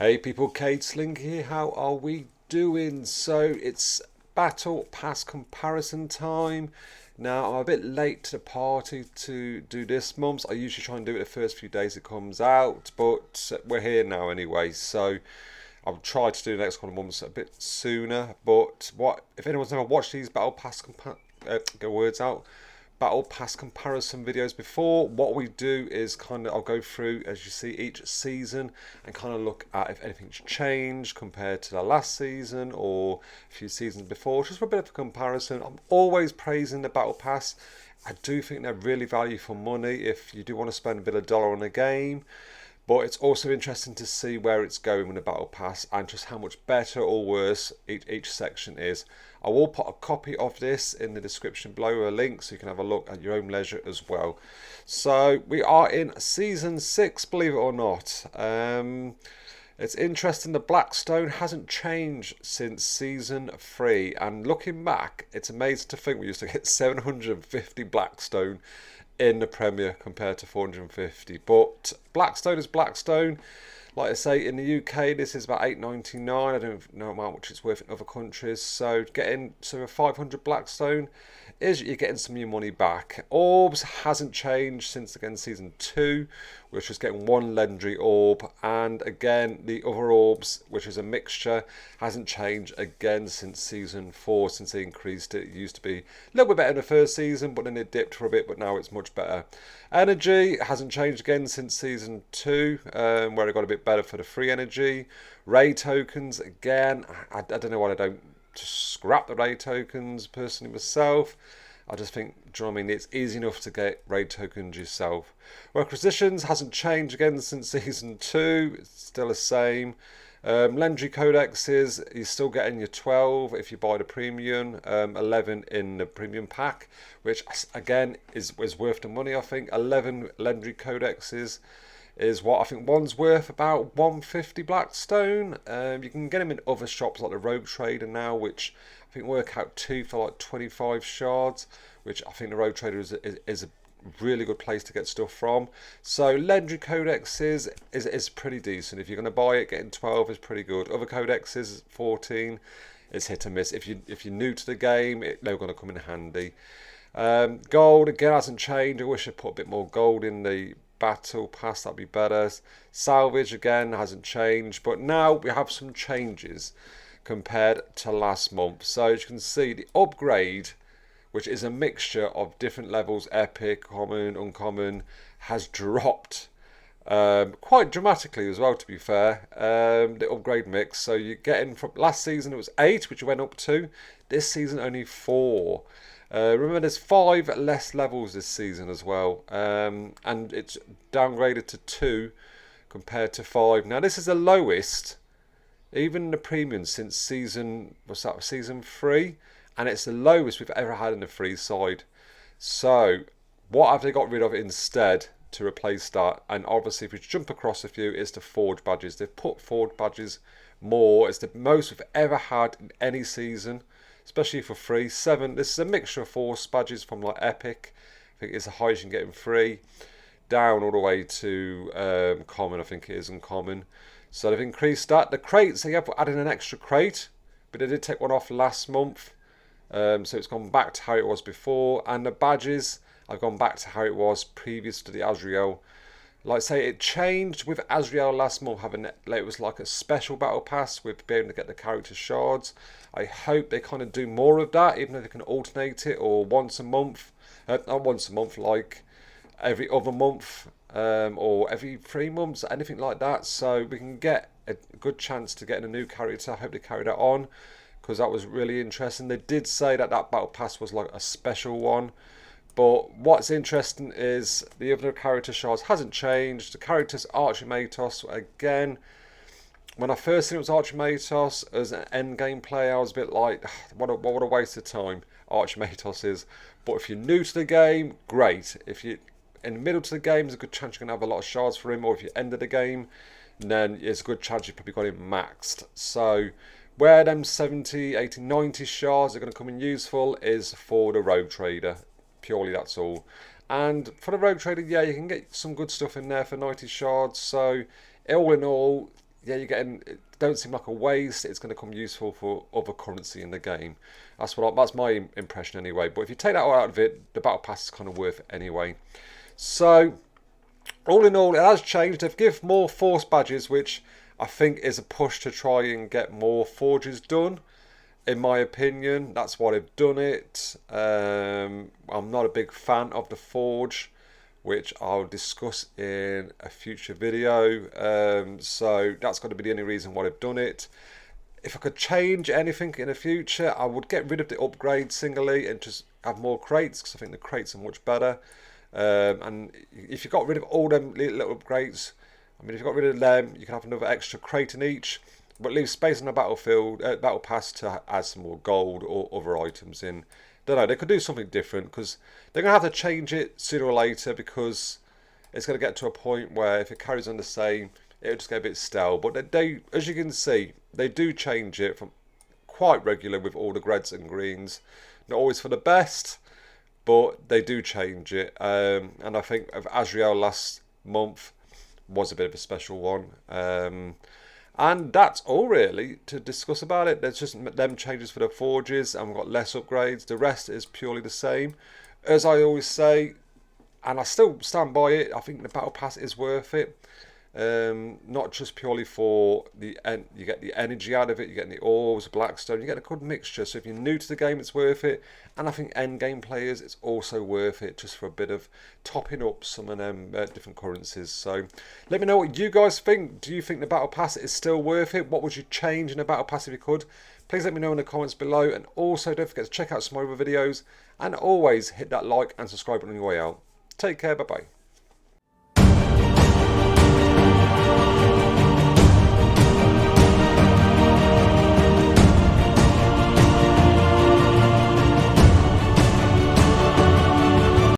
Hey people, Sling here. How are we doing? So it's Battle Pass comparison time. Now I'm a bit late to the party to do this month's. I usually try and do it the first few days it comes out, but we're here now anyway. So I'll try to do the next couple of months a bit sooner. But what if anyone's never watched these get words out Battle Pass comparison videos before, what we do is I'll go through, as you see, each season and kind of look at if anything's changed compared to the last season or a few seasons before, just for a bit of a comparison. I'm always praising the Battle Pass. I do think they're really value for money if you do want to spend a bit of dollar on a game. But it's also interesting to see where it's going with the Battle Pass and just how much better or worse each section is. I will put a copy of this in the description below, a link, so you can have a look at your own leisure as well. So we are in Season 6, believe it or not. It's interesting, the Blackstone hasn't changed since Season 3. And looking back, it's amazing to think we used to get 750 Blackstone in the Premier compared to 450. But Blackstone is Blackstone. Like I say, in the UK, this is about $8.99. I don't know how much it's worth in other countries. So getting a 500 Blackstone is you're getting some of your money back. Orbs hasn't changed since again Season 2, which was getting one legendary orb, and again the other orbs, which is a mixture, hasn't changed again since Season 4, since they increased it. It used to be a little bit better in the first season, but then it dipped for a bit, but now it's much better. Energy hasn't changed again since Season 2, where it got a bit better for the free energy. Ray tokens, again, I don't know why they don't just scrap the raid tokens personally myself. I just think, do you know what I mean, it's easy enough to get raid tokens yourself. Requisitions hasn't changed again since Season 2, it's still the same. Legendary codexes, you're still getting your 12 if you buy the premium, 11 in the premium pack, which again is worth the money. I think 11 legendary codexes is what I think one's worth about 150 Blackstone. You can get them in other shops like the Rogue Trader now, which I think work out two for like 25 shards, which I think the Rogue Trader is a really good place to get stuff from. So legendary codexes is pretty decent. If you're going to buy it, getting 12 is pretty good. Other codexes, 14, is hit and miss. If you're new to the game, they're going to come in handy. Gold again hasn't changed. I wish I put a bit more gold in the Battle Pass, that'd be better. Salvage again hasn't changed, but now we have some changes compared to last month. So as you can see, the upgrade, which is a mixture of different levels, epic, common, uncommon, has dropped quite dramatically as well, to be fair. The upgrade mix, so you're getting, from last season it was 8, which went up to, this season only 4. Remember, there's 5 less levels this season as well, and it's downgraded to 2 compared to 5. Now this is the lowest, even the premium, since season 3, and it's the lowest we've ever had in the free side. So what have they got rid of instead to replace that? And obviously, if we jump across a few, it's the forge badges. They've put forge badges more. It's the most we've ever had in any season, especially for free. 7. This is a mixture of force badges from like epic. I think it's the highest you can get in free, down all the way to common. I think it is uncommon. So they've increased that. The crates, they have added an extra crate, but they did take one off last month. So it's gone back to how it was before. And the badges have gone back to how it was previous to the Azrael. Like I say, it changed with Azrael last month, having it was like a special battle pass with being able to get the character shards. I hope they kind of do more of that, even though they can alternate it, or once a month, not once a month, like every other month, or every 3 months, anything like that. So we can get a good chance to get a new character. I hope they carry that on, because that was really interesting. They did say that battle pass was like a special one. But what's interesting is the other character shards hasn't changed. The character's Archimatos, again, when I first seen it was Archimatos as an end game player, I was a bit like, what a waste of time Archimatos is. But if you're new to the game, great. If you're in the middle to the game, there's a good chance you're going to have a lot of shards for him. Or if you end of the game, then there's a good chance you've probably got him maxed. So where them 70, 80, 90 shards are going to come in useful is for the Rogue Trader. Purely that's all. And for the Rogue Trader, yeah, you can get some good stuff in there for 90 shards. So all in all, yeah, you're getting, it don't seem like a waste. It's going to come useful for other currency in the game. That's my impression anyway. But if you take that all out of it, the battle pass is kind of worth it anyway. So all in all, it has changed. They've given more force badges, which I think is a push to try and get more forges done. In my opinion, that's why they've done it. I'm not a big fan of the forge, which I'll discuss in a future video. So that's got to be the only reason why they've done it. If I could change anything in the future, I would get rid of the upgrades singly and just have more crates, because I think the crates are much better. And if you got rid of all them little upgrades, I mean, if you got rid of them, you can have another extra crate in each, but leave space on the battlefield, battle pass to add some more gold or other items in. Don't know. They could do something different, because they're gonna have to change it sooner or later, because it's gonna get to a point where if it carries on the same, it'll just get a bit stale. But they, as you can see, they do change it from quite regular with all the reds and greens. Not always for the best, but they do change it. And I think of Azrael last month was a bit of a special one. And that's all really to discuss about it. There's just them changes for the forges, and we've got less upgrades. The rest is purely the same. As I always say, and I still stand by it, I think the battle pass is worth it. Not just purely for you get the energy out of it, you get the orbs, blackstone, you get a good mixture. So if you're new to the game, it's worth it, and I think end game players, it's also worth it, just for a bit of topping up some of them different currencies. So let me know what you guys think. Do you think the battle pass is still worth it? What would you change in the battle pass if you could? Please let me know in the comments below, and also don't forget to check out some other videos, and always hit that like and subscribe button on your way out. Take care, bye bye.